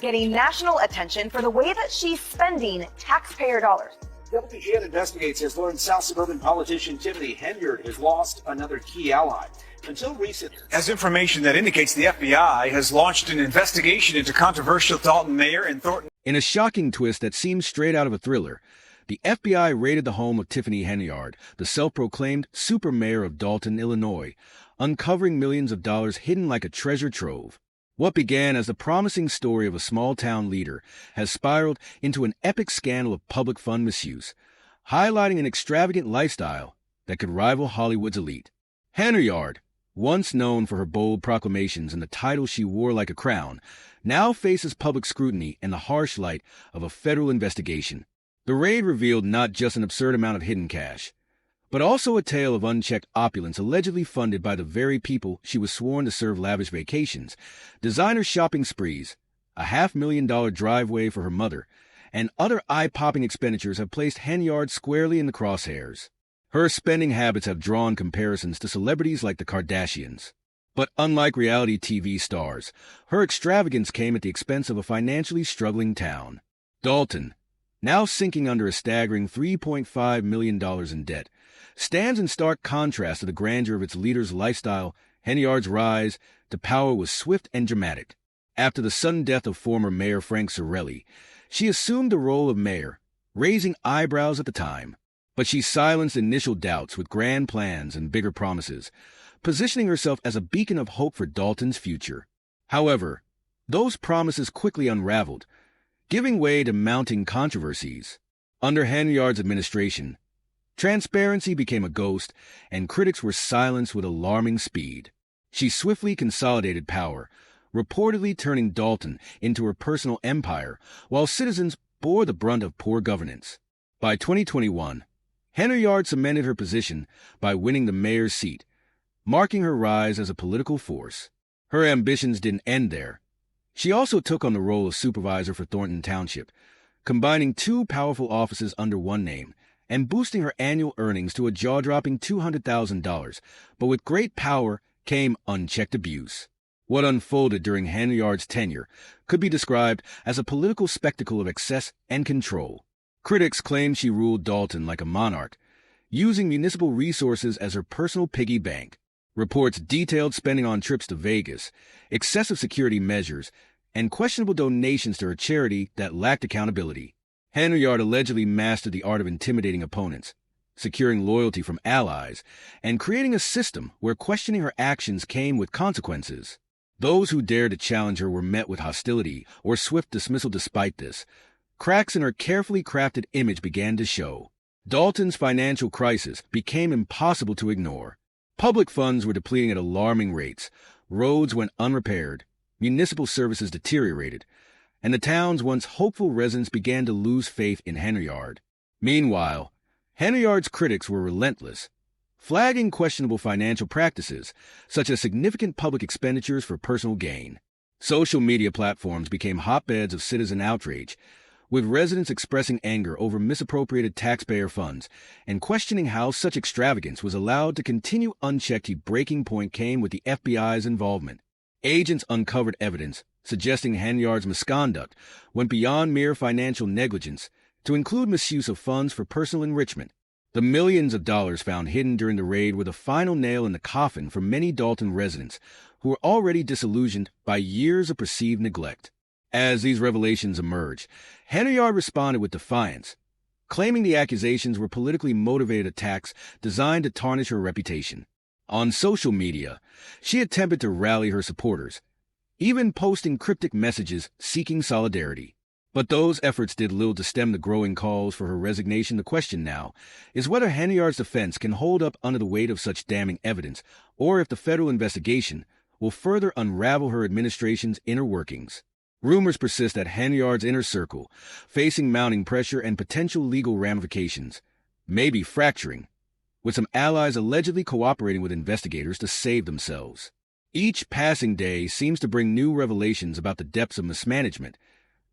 getting national attention for the way that she's spending taxpayer dollars. WGN Investigates has learned South suburban politician Tiffany Henyard has lost another key ally. Until recently, as information that indicates the FBI has launched an investigation into controversial Dalton mayor and Thornton. In a shocking twist that seems straight out of a thriller, the FBI raided the home of Tiffany Henyard, the self-proclaimed super mayor of Dalton, Illinois, uncovering millions of dollars hidden like a treasure trove. What began as the promising story of a small-town leader has spiraled into an epic scandal of public fund misuse, highlighting an extravagant lifestyle that could rival Hollywood's elite. Henyard, once known for her bold proclamations and the title she wore like a crown, now faces public scrutiny and the harsh light of a federal investigation. The raid revealed not just an absurd amount of hidden cash, but also a tale of unchecked opulence allegedly funded by the very people she was sworn to serve lavish vacations, designer shopping sprees, a $500,000 driveway for her mother, and other eye-popping expenditures have placed Henyard squarely in the crosshairs. Her spending habits have drawn comparisons to celebrities like the Kardashians. But unlike reality TV stars, her extravagance came at the expense of a financially struggling town. Dalton, now sinking under a staggering $3.5 million in debt, stands in stark contrast to the grandeur of its leader's lifestyle. Henyard's rise to power was swift and dramatic. After the sudden death of former Mayor Frank Sorelli, she assumed the role of mayor, raising eyebrows at the time. But she silenced initial doubts with grand plans and bigger promises, positioning herself as a beacon of hope for Dalton's future. However, those promises quickly unraveled, giving way to mounting controversies. Under Henyard's administration, transparency became a ghost, and critics were silenced with alarming speed. She swiftly consolidated power, reportedly turning Dalton into her personal empire, while citizens bore the brunt of poor governance. By 2021, Henyard cemented her position by winning the mayor's seat, marking her rise as a political force. Her ambitions didn't end there. She also took on the role of supervisor for Thornton Township, combining two powerful offices under one name and boosting her annual earnings to a jaw-dropping $200,000. But with great power came unchecked abuse. What unfolded during Henyard's tenure could be described as a political spectacle of excess and control. Critics claim she ruled Dalton like a monarch, using municipal resources as her personal piggy bank. Reports detailed spending on trips to Vegas, excessive security measures, and questionable donations to her charity that lacked accountability. Henyard allegedly mastered the art of intimidating opponents, securing loyalty from allies, and creating a system where questioning her actions came with consequences. Those who dared to challenge her were met with hostility or swift dismissal. Despite this, cracks in her carefully crafted image began to show. Dalton's financial crisis became impossible to ignore. Public funds were depleting at alarming rates, roads went unrepaired, municipal services deteriorated, and the town's once hopeful residents began to lose faith in Henyard. Meanwhile, Henyard's critics were relentless, flagging questionable financial practices, such as significant public expenditures for personal gain. Social media platforms became hotbeds of citizen outrage, with residents expressing anger over misappropriated taxpayer funds and questioning how such extravagance was allowed to continue unchecked. The breaking point came with the FBI's involvement. Agents uncovered evidence suggesting Henyard's misconduct went beyond mere financial negligence to include misuse of funds for personal enrichment. The millions of dollars found hidden during the raid were the final nail in the coffin for many Dalton residents who were already disillusioned by years of perceived neglect. As these revelations emerged, Henyard responded with defiance, claiming the accusations were politically motivated attacks designed to tarnish her reputation. On social media, she attempted to rally her supporters, even posting cryptic messages seeking solidarity. But those efforts did little to stem the growing calls for her resignation. The question now is whether Henyard's defense can hold up under the weight of such damning evidence, or if the federal investigation will further unravel her administration's inner workings. Rumors persist that Henyard's inner circle, facing mounting pressure and potential legal ramifications, may be fracturing, with some allies allegedly cooperating with investigators to save themselves. Each passing day seems to bring new revelations about the depths of mismanagement,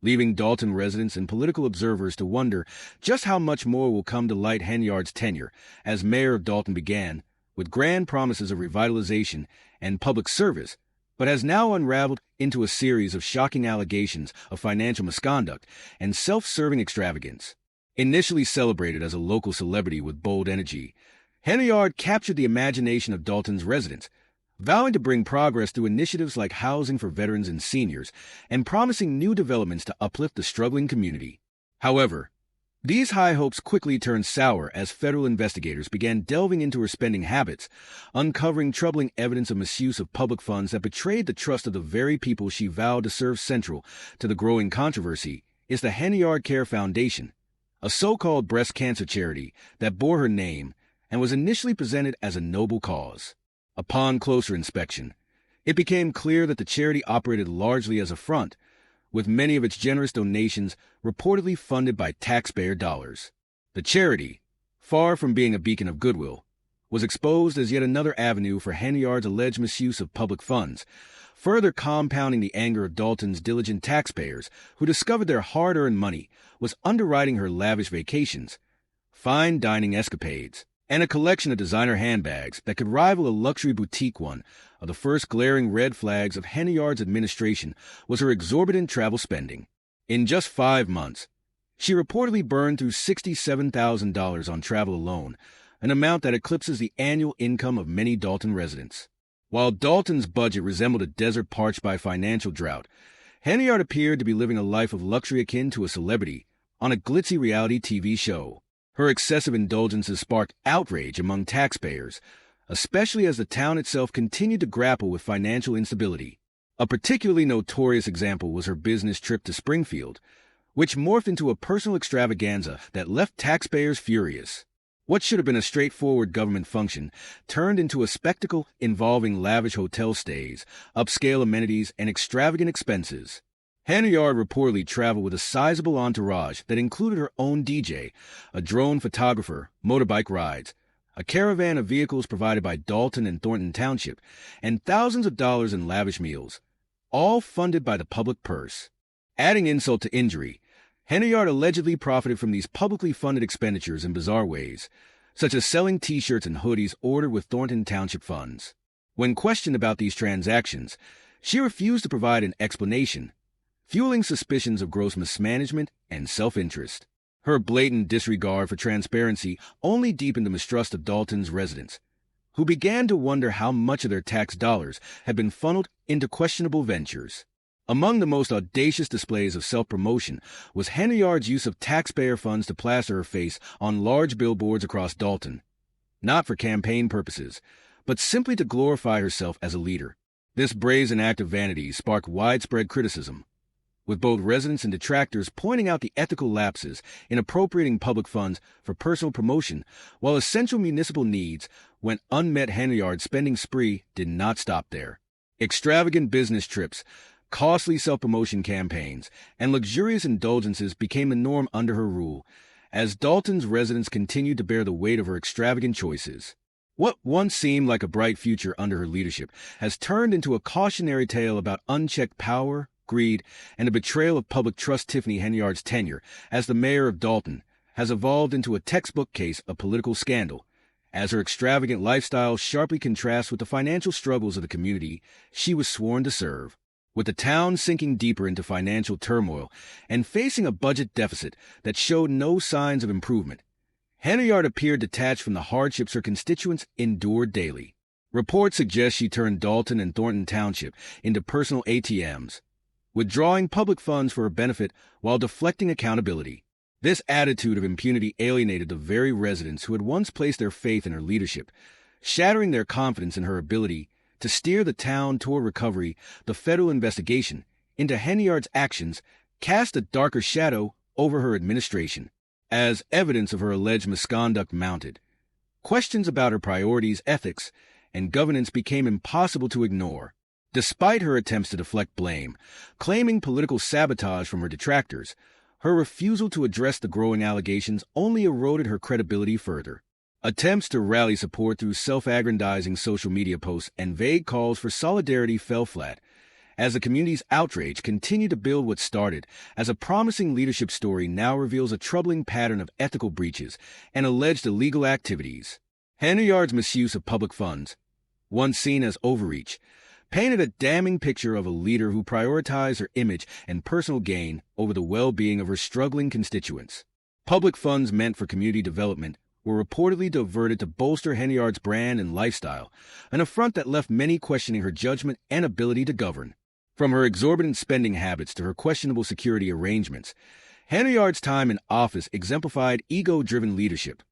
leaving Dalton residents and political observers to wonder just how much more will come to light. Henyard's tenure as mayor of Dalton began with grand promises of revitalization and public service, but has now unraveled into a series of shocking allegations of financial misconduct and self-serving extravagance. Initially celebrated as a local celebrity with bold energy, Henyard captured the imagination of Dalton's residents, vowing to bring progress through initiatives like housing for veterans and seniors and promising new developments to uplift the struggling community. However, these high hopes quickly turned sour as federal investigators began delving into her spending habits, uncovering troubling evidence of misuse of public funds that betrayed the trust of the very people she vowed to serve. Central to the growing controversy is the Henyard Care Foundation, a so-called breast cancer charity that bore her name and was initially presented as a noble cause. Upon closer inspection, it became clear that the charity operated largely as a front, with many of its generous donations reportedly funded by taxpayer dollars. The charity, far from being a beacon of goodwill, was exposed as yet another avenue for Henyard's alleged misuse of public funds, further compounding the anger of Dalton's diligent taxpayers who discovered their hard-earned money was underwriting her lavish vacations, fine dining escapades, and a collection of designer handbags that could rival a luxury boutique. One of the first glaring red flags of Henyard's administration was her exorbitant travel spending. In just 5 months, she reportedly burned through $67,000 on travel alone, an amount that eclipses the annual income of many Dalton residents. While Dalton's budget resembled a desert parched by financial drought, Henyard appeared to be living a life of luxury akin to a celebrity on a glitzy reality TV show. Her excessive indulgences sparked outrage among taxpayers, especially as the town itself continued to grapple with financial instability. A particularly notorious example was her business trip to Springfield, which morphed into a personal extravaganza that left taxpayers furious. What should have been a straightforward government function turned into a spectacle involving lavish hotel stays, upscale amenities, and extravagant expenses. Henyard reportedly traveled with a sizable entourage that included her own DJ, a drone photographer, motorbike rides, a caravan of vehicles provided by Dalton and Thornton Township, and thousands of dollars in lavish meals, all funded by the public purse. Adding insult to injury, Henyard allegedly profited from these publicly funded expenditures in bizarre ways, such as selling T-shirts and hoodies ordered with Thornton Township funds. When questioned about these transactions, she refused to provide an explanation, fueling suspicions of gross mismanagement and self-interest. Her blatant disregard for transparency only deepened the mistrust of Dalton's residents, who began to wonder how much of their tax dollars had been funneled into questionable ventures. Among the most audacious displays of self-promotion was Henyard's use of taxpayer funds to plaster her face on large billboards across Dalton, not for campaign purposes, but simply to glorify herself as a leader. This brazen act of vanity sparked widespread criticism, with both residents and detractors pointing out the ethical lapses in appropriating public funds for personal promotion while essential municipal needs went unmet. Henyard's spending spree did not stop there. Extravagant business trips, costly self-promotion campaigns, and luxurious indulgences became the norm under her rule, as Dalton's residents continued to bear the weight of her extravagant choices. What once seemed like a bright future under her leadership has turned into a cautionary tale about unchecked power, greed, and a betrayal of public trust. Tiffany Henyard's tenure as the mayor of Dalton has evolved into a textbook case of political scandal, as her extravagant lifestyle sharply contrasts with the financial struggles of the community she was sworn to serve. With the town sinking deeper into financial turmoil and facing a budget deficit that showed no signs of improvement, Henyard appeared detached from the hardships her constituents endured daily. Reports suggest she turned Dalton and Thornton Township into personal ATMs, withdrawing public funds for her benefit while deflecting accountability. This attitude of impunity alienated the very residents who had once placed their faith in her leadership, shattering their confidence in her ability to steer the town toward recovery. The federal investigation into Henyard's actions cast a darker shadow over her administration. As evidence of her alleged misconduct mounted, questions about her priorities, ethics, and governance became impossible to ignore. Despite her attempts to deflect blame, claiming political sabotage from her detractors, her refusal to address the growing allegations only eroded her credibility further. Attempts to rally support through self-aggrandizing social media posts and vague calls for solidarity fell flat, as the community's outrage continued to build. What started as a promising leadership story now reveals a troubling pattern of ethical breaches and alleged illegal activities. Henyard's misuse of public funds, once seen as overreach, painted a damning picture of a leader who prioritized her image and personal gain over the well-being of her struggling constituents. Public funds meant for community development were reportedly diverted to bolster Henyard's brand and lifestyle, an affront that left many questioning her judgment and ability to govern. From her exorbitant spending habits to her questionable security arrangements, Henyard's time in office exemplified ego-driven leadership,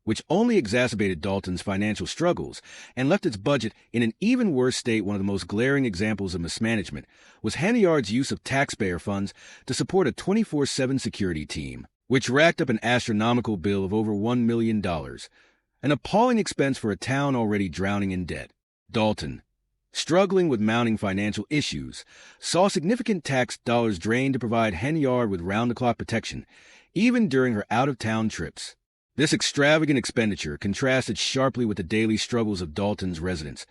which only exacerbated Dalton's financial struggles and left its budget in an even worse state. One of the most glaring examples of mismanagement was Henyard's use of taxpayer funds to support a 24/7 security team, which racked up an astronomical bill of over $1 million, an appalling expense for a town already drowning in debt. Dalton, struggling with mounting financial issues, saw significant tax dollars drained to provide Henyard with round-the-clock protection, even during her out-of-town trips. This extravagant expenditure contrasted sharply with the daily struggles of Dalton's residents,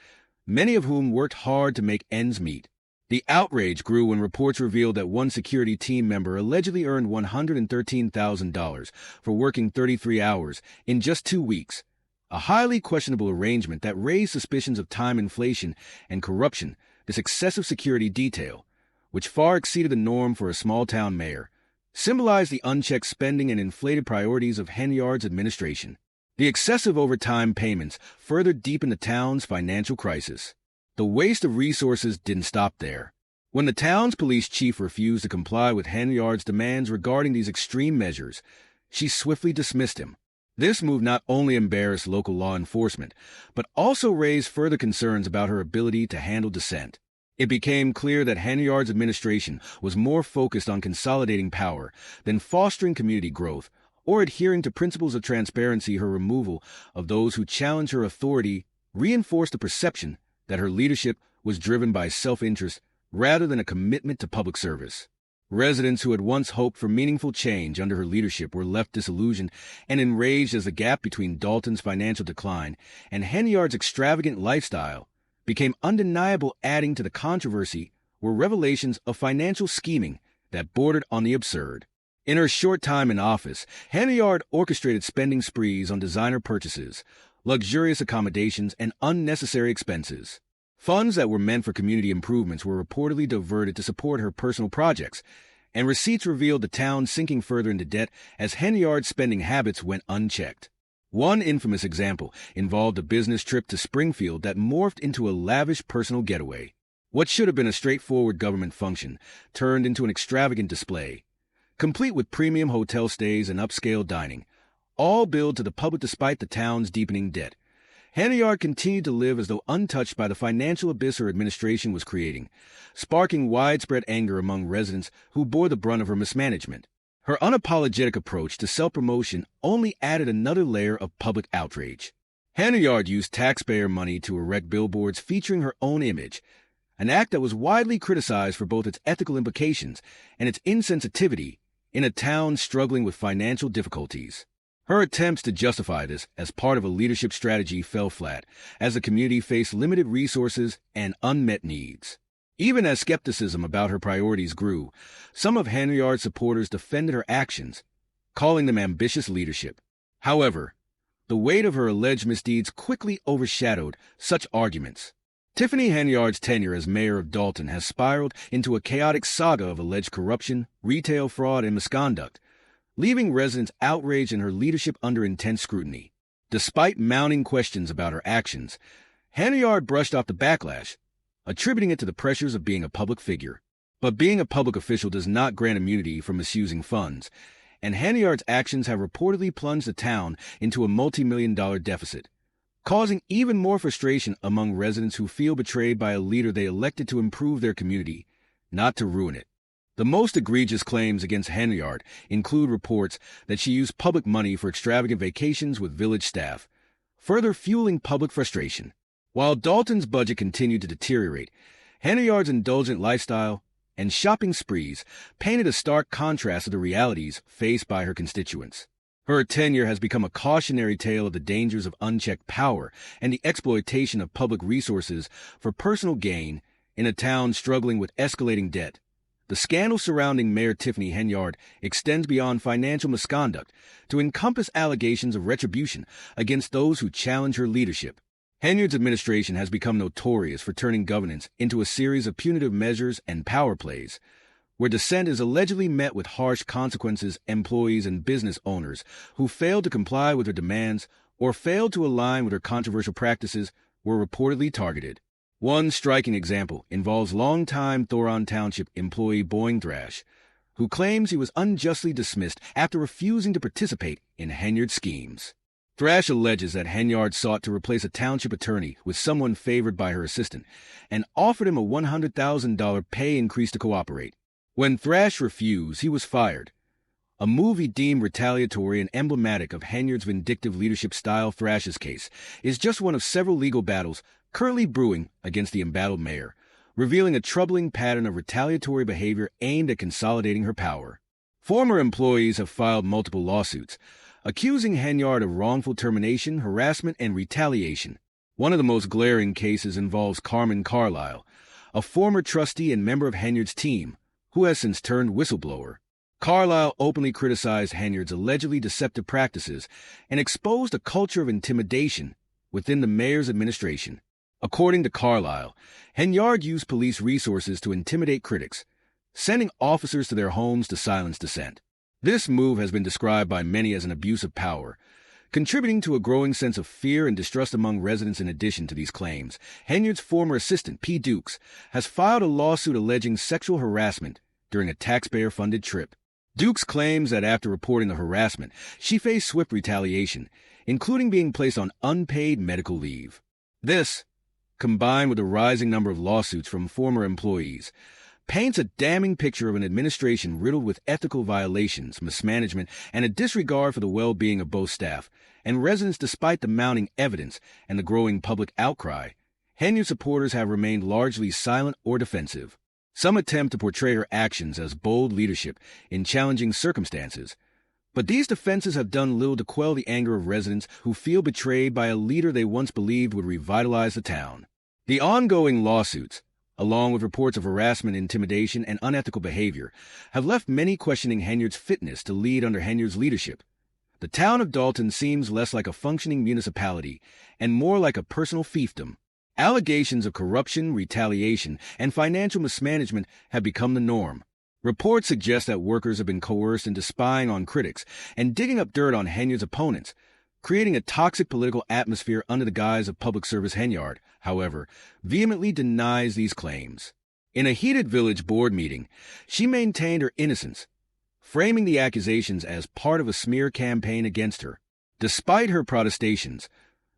many of whom worked hard to make ends meet. The outrage grew when reports revealed that one security team member allegedly earned $113,000 for working 33 hours in just 2 weeks, a highly questionable arrangement that raised suspicions of time inflation and corruption. This excessive security detail, which far exceeded the norm for a small-town mayor, symbolized the unchecked spending and inflated priorities of Henyard's administration. The excessive overtime payments further deepened the town's financial crisis. The waste of resources didn't stop there. When the town's police chief refused to comply with Henyard's demands regarding these extreme measures, she swiftly dismissed him. This move not only embarrassed local law enforcement, but also raised further concerns about her ability to handle dissent. It became clear that Henyard's administration was more focused on consolidating power than fostering community growth or adhering to principles of transparency. Her removal of those who challenged her authority reinforced the perception that her leadership was driven by self-interest rather than a commitment to public service. Residents who had once hoped for meaningful change under her leadership were left disillusioned and enraged as the gap between Dalton's financial decline and Henyard's extravagant lifestyle became undeniable. Adding to the controversy were revelations of financial scheming that bordered on the absurd. In her short time in office, Henyard orchestrated spending sprees on designer purchases, luxurious accommodations, and unnecessary expenses. Funds that were meant for community improvements were reportedly diverted to support her personal projects, and receipts revealed the town sinking further into debt as Henyard's spending habits went unchecked. One infamous example involved a business trip to Springfield that morphed into a lavish personal getaway. What should have been a straightforward government function turned into an extravagant display, complete with premium hotel stays and upscale dining, all billed to the public despite the town's deepening debt. Henyard continued to live as though untouched by the financial abyss her administration was creating, sparking widespread anger among residents who bore the brunt of her mismanagement. Her unapologetic approach to self-promotion only added another layer of public outrage. Henyard used taxpayer money to erect billboards featuring her own image, an act that was widely criticized for both its ethical implications and its insensitivity in a town struggling with financial difficulties. Her attempts to justify this as part of a leadership strategy fell flat, as the community faced limited resources and unmet needs. Even as skepticism about her priorities grew, some of Henyard's supporters defended her actions, calling them ambitious leadership. However, the weight of her alleged misdeeds quickly overshadowed such arguments. Tiffany Henyard's tenure as mayor of Dalton has spiraled into a chaotic saga of alleged corruption, retail fraud, and misconduct, leaving residents outraged and her leadership under intense scrutiny. Despite mounting questions about her actions, Henyard brushed off the backlash, attributing it to the pressures of being a public figure. But being a public official does not grant immunity from misusing funds, and Henyard's actions have reportedly plunged the town into a multi-million-dollar deficit, causing even more frustration among residents who feel betrayed by a leader they elected to improve their community, not to ruin it. The most egregious claims against Henyard include reports that she used public money for extravagant vacations with village staff, further fueling public frustration. While Dalton's budget continued to deteriorate, Henyard's indulgent lifestyle and shopping sprees painted a stark contrast to the realities faced by her constituents. Her tenure has become a cautionary tale of the dangers of unchecked power and the exploitation of public resources for personal gain in a town struggling with escalating debt. The scandal surrounding Mayor Tiffany Henyard extends beyond financial misconduct to encompass allegations of retribution against those who challenge her leadership. Henyard's administration has become notorious for turning governance into a series of punitive measures and power plays, where dissent is allegedly met with harsh consequences. Employees and business owners who failed to comply with her demands or failed to align with her controversial practices were reportedly targeted. One striking example involves longtime Thoron Township employee Boyne Thrash, who claims he was unjustly dismissed after refusing to participate in Henyard's schemes. Thrash alleges that Henyard sought to replace a township attorney with someone favored by her assistant and offered him a $100,000 pay increase to cooperate. When Thrash refused, he was fired. A move he deemed retaliatory and emblematic of Henyard's vindictive leadership style. Thrash's case is just one of several legal battles currently brewing against the embattled mayor, revealing a troubling pattern of retaliatory behavior aimed at consolidating her power. Former employees have filed multiple lawsuits, accusing Henyard of wrongful termination, harassment, and retaliation. One of the most glaring cases involves Carmen Carlisle, a former trustee and member of Henyard's team, who has since turned whistleblower. Carlisle openly criticized Henyard's allegedly deceptive practices and exposed a culture of intimidation within the mayor's administration. According to Carlisle, Henyard used police resources to intimidate critics, sending officers to their homes to silence dissent. This move has been described by many as an abuse of power, contributing to a growing sense of fear and distrust among residents. In addition to these claims, Henyard's former assistant, P. Dukes, has filed a lawsuit alleging sexual harassment during a taxpayer-funded trip. Dukes claims that after reporting the harassment, she faced swift retaliation, including being placed on unpaid medical leave. This, combined with a rising number of lawsuits from former employees, paints a damning picture of an administration riddled with ethical violations, mismanagement, and a disregard for the well-being of both staff and residents. Despite the mounting evidence and the growing public outcry, Henyard supporters have remained largely silent or defensive. Some attempt to portray her actions as bold leadership in challenging circumstances, but these defenses have done little to quell the anger of residents who feel betrayed by a leader they once believed would revitalize the town. The ongoing lawsuits, along with reports of harassment, intimidation, and unethical behavior, have left many questioning Henyard's fitness to lead under Henyard's leadership. The town of Dalton seems less like a functioning municipality and more like a personal fiefdom. Allegations of corruption, retaliation, and financial mismanagement have become the norm. Reports suggest that workers have been coerced into spying on critics and digging up dirt on Henyard's opponents, creating a toxic political atmosphere under the guise of public service. Henyard, however, vehemently denies these claims. In a heated village board meeting, she maintained her innocence, framing the accusations as part of a smear campaign against her. Despite her protestations,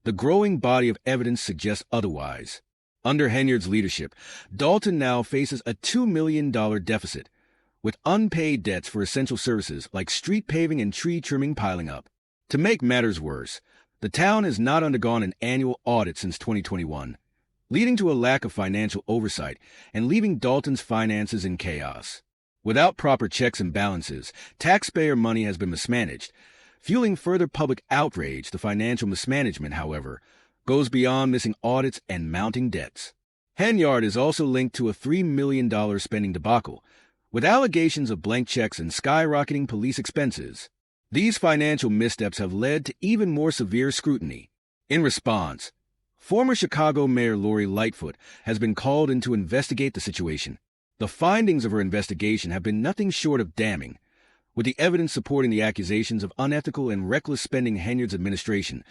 the growing body of evidence suggests otherwise. Under Henyard's leadership, Dalton now faces a $2 million deficit, with unpaid debts for essential services like street paving and tree trimming piling up. To make matters worse, the town has not undergone an annual audit since 2021, leading to a lack of financial oversight and leaving Dalton's finances in chaos. Without proper checks and balances, taxpayer money has been mismanaged, fueling further public outrage. The financial mismanagement, however, goes beyond missing audits and mounting debts. Henyard is also linked to a $3 million spending debacle, with allegations of blank checks and skyrocketing police expenses. These financial missteps have led to even more severe scrutiny. In response, former Chicago Mayor Lori Lightfoot has been called in to investigate the situation. The findings of her investigation have been nothing short of damning, with the evidence supporting the accusations of unethical and reckless spending. Henyard's administration,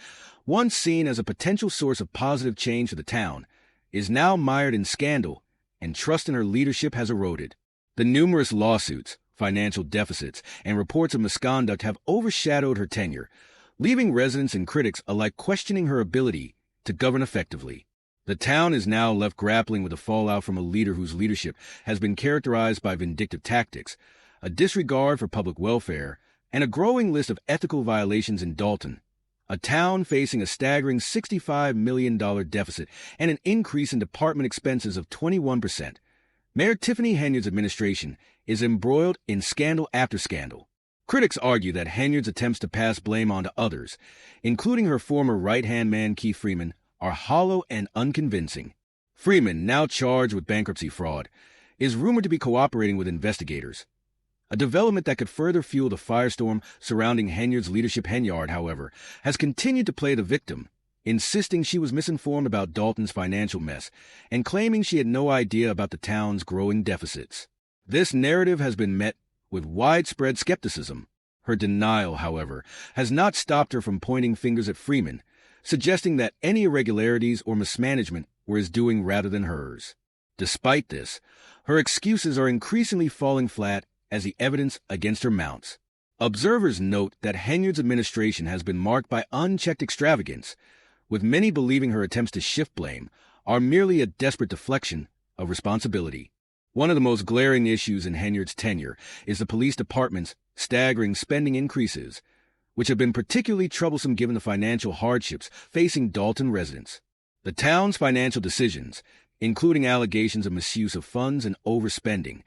once seen as a potential source of positive change for the town, is now mired in scandal, and trust in her leadership has eroded. The numerous lawsuits, financial deficits, and reports of misconduct have overshadowed her tenure, leaving residents and critics alike questioning her ability to govern effectively. The town is now left grappling with the fallout from a leader whose leadership has been characterized by vindictive tactics, a disregard for public welfare, and a growing list of ethical violations. In Dalton, a town facing a staggering $65 million deficit and an increase in department expenses of 21%, Mayor Tiffany Henyard's administration is embroiled in scandal after scandal. Critics argue that Henyard's attempts to pass blame onto others, including her former right-hand man Keith Freeman, are hollow and unconvincing. Freeman, now charged with bankruptcy fraud, is rumored to be cooperating with investigators, a development that could further fuel the firestorm surrounding Henyard's leadership. Henyard, however, has continued to play the victim, insisting she was misinformed about Dalton's financial mess and claiming she had no idea about the town's growing deficits. This narrative has been met with widespread skepticism. Her denial, however, has not stopped her from pointing fingers at Freeman, suggesting that any irregularities or mismanagement were his doing rather than hers. Despite this, her excuses are increasingly falling flat as the evidence against her mounts. Observers note that Henyard's administration has been marked by unchecked extravagance, with many believing her attempts to shift blame are merely a desperate deflection of responsibility. One of the most glaring issues in Henyard's tenure is the police department's staggering spending increases, which have been particularly troublesome given the financial hardships facing Dalton residents. The town's financial decisions, including allegations of misuse of funds and overspending,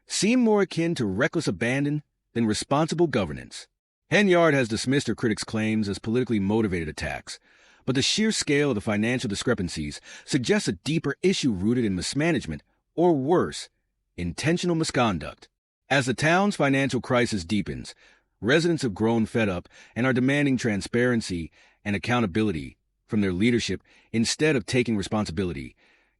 seem more akin to reckless abandon than responsible governance. Henyard has dismissed her critics' claims as politically motivated attacks, but the sheer scale of the financial discrepancies suggests a deeper issue rooted in mismanagement, or worse, intentional misconduct. As the town's financial crisis deepens, residents have grown fed up and are demanding transparency and accountability from their leadership instead of taking responsibility.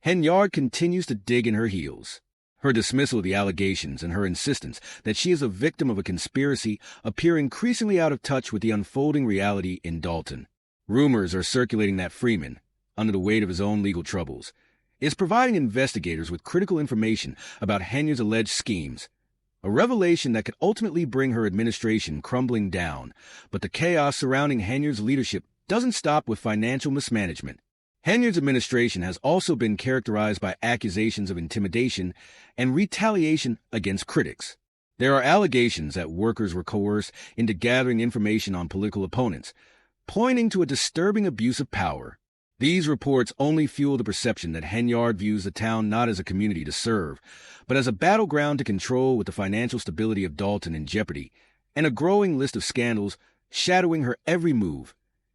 Henyard continues to dig in her heels. Her dismissal of the allegations and her insistence that she is a victim of a conspiracy appear increasingly out of touch with the unfolding reality in Dalton. Rumors are circulating that Freeman, under the weight of his own legal troubles, is providing investigators with critical information about Henyard's alleged schemes, a revelation that could ultimately bring her administration crumbling down. But the chaos surrounding Henyard's leadership doesn't stop with financial mismanagement. Henyard's administration has also been characterized by accusations of intimidation and retaliation against critics. There are allegations that workers were coerced into gathering information on political opponents, pointing to a disturbing abuse of power. These reports only fuel the perception that Henyard views the town not as a community to serve, but as a battleground to control, with the financial stability of Dalton in jeopardy, and a growing list of scandals shadowing her every move.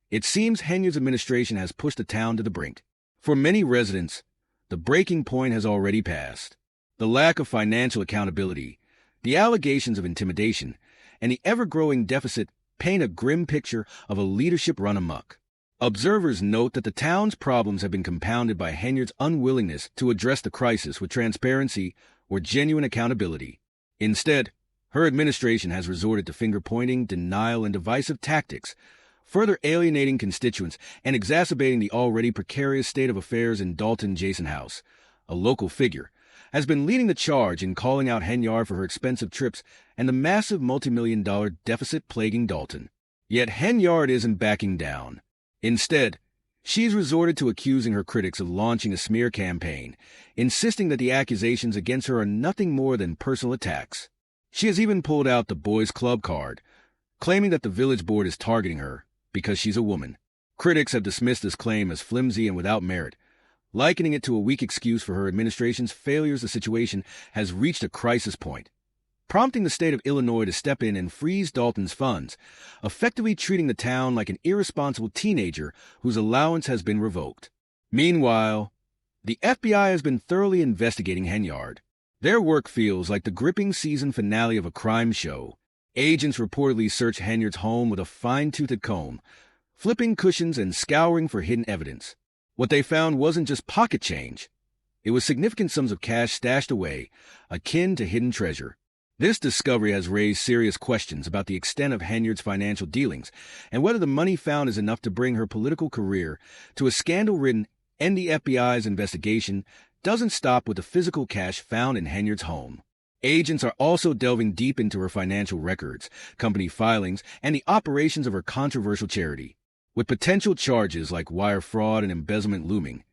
It seems Henyard's administration has pushed the town to the brink. For many residents, the breaking point has already passed. The lack of financial accountability, the allegations of intimidation, and the ever-growing deficit paint a grim picture of a leadership run amok. Observers note that the town's problems have been compounded by Henyard's unwillingness to address the crisis with transparency or genuine accountability. Instead, her administration has resorted to finger-pointing, denial, and divisive tactics, further alienating constituents and exacerbating the already precarious state of affairs in Dalton. Jason House, a local figure, has been leading the charge in calling out Henyard for her expensive trips and the massive multi-million-dollar deficit plaguing Dalton. Yet Henyard isn't backing down. Instead, she's resorted to accusing her critics of launching a smear campaign, insisting that the accusations against her are nothing more than personal attacks. She has even pulled out the boys' club card, claiming that the village board is targeting her because she's a woman. Critics have dismissed this claim as flimsy and without merit, likening it to a weak excuse for her administration's failures. The situation has reached a crisis point, prompting the state of Illinois to step in and freeze Dalton's funds, effectively treating the town like an irresponsible teenager whose allowance has been revoked. Meanwhile, the FBI has been thoroughly investigating Henyard. Their work feels like the gripping season finale of a crime show. Agents reportedly searched Henyard's home with a fine-toothed comb, flipping cushions and scouring for hidden evidence. What they found wasn't just pocket change. It was significant sums of cash stashed away, akin to hidden treasure. This discovery has raised serious questions about the extent of Henyard's financial dealings and whether the money found is enough to bring her political career to a scandal-ridden end. The FBI's investigation doesn't stop with the physical cash found in Henyard's home. Agents are also delving deep into her financial records, company filings, and the operations of her controversial charity. With potential charges like wire fraud and embezzlement looming,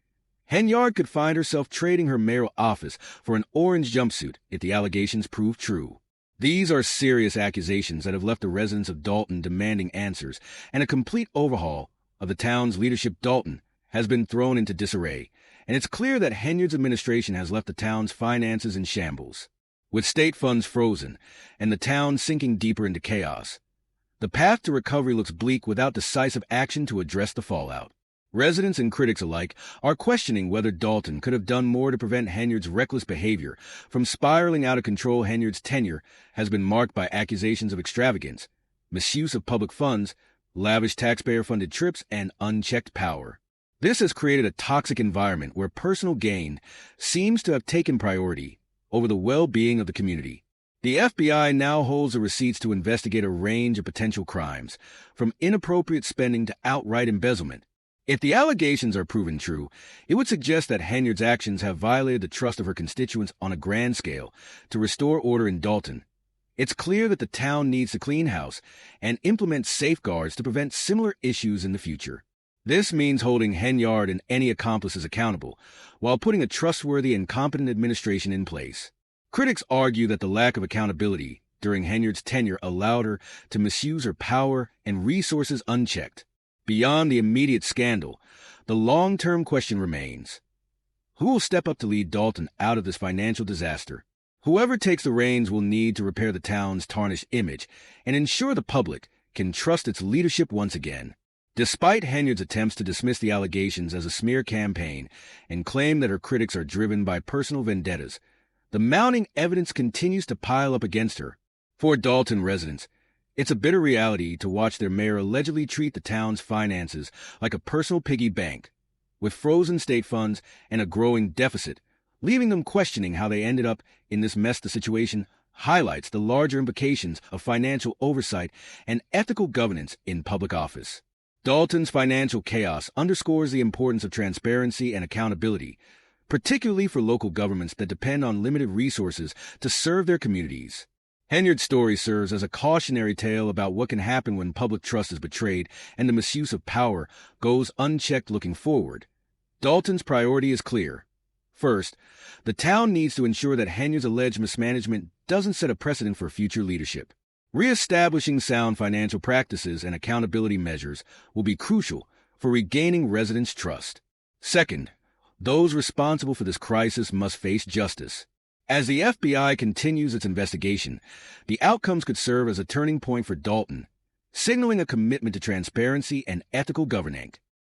Henyard could find herself trading her mayoral office for an orange jumpsuit if the allegations prove true. These are serious accusations that have left the residents of Dalton demanding answers, and a complete overhaul of the town's leadership. Dalton has been thrown into disarray, and it's clear that Henyard's administration has left the town's finances in shambles. With state funds frozen and the town sinking deeper into chaos, the path to recovery looks bleak without decisive action to address the fallout. Residents and critics alike are questioning whether Dalton could have done more to prevent Henyard's reckless behavior from spiraling out of control. Henyard's tenure has been marked by accusations of extravagance, misuse of public funds, lavish taxpayer-funded trips, and unchecked power. This has created a toxic environment where personal gain seems to have taken priority over the well-being of the community. The FBI now holds the receipts to investigate a range of potential crimes, from inappropriate spending to outright embezzlement. If the allegations are proven true, it would suggest that Henyard's actions have violated the trust of her constituents on a grand scale to restore order in Dalton. It's clear that the town needs to clean house and implement safeguards to prevent similar issues in the future. This means holding Henyard and any accomplices accountable, while putting a trustworthy and competent administration in place. Critics argue that the lack of accountability during Henyard's tenure allowed her to misuse her power and resources unchecked. Beyond the immediate scandal, the long-term question remains: who will step up to lead Dalton out of this financial disaster? Whoever takes the reins will need to repair the town's tarnished image and ensure the public can trust its leadership once again. Despite Henyard's attempts to dismiss the allegations as a smear campaign and claim that her critics are driven by personal vendettas, the mounting evidence continues to pile up against her. For Dalton residents, it's a bitter reality to watch their mayor allegedly treat the town's finances like a personal piggy bank, with frozen state funds and a growing deficit, leaving them questioning how they ended up in this mess. The situation highlights the larger implications of financial oversight and ethical governance in public office. Dalton's financial chaos underscores the importance of transparency and accountability, particularly for local governments that depend on limited resources to serve their communities. Henyard's story serves as a cautionary tale about what can happen when public trust is betrayed and the misuse of power goes unchecked. Looking forward, Dalton's priority is clear. First, the town needs to ensure that Henyard's alleged mismanagement doesn't set a precedent for future leadership. Reestablishing sound financial practices and accountability measures will be crucial for regaining residents' trust. Second, those responsible for this crisis must face justice. As the FBI continues its investigation, the outcomes could serve as a turning point for Dalton, signaling a commitment to transparency and ethical governing.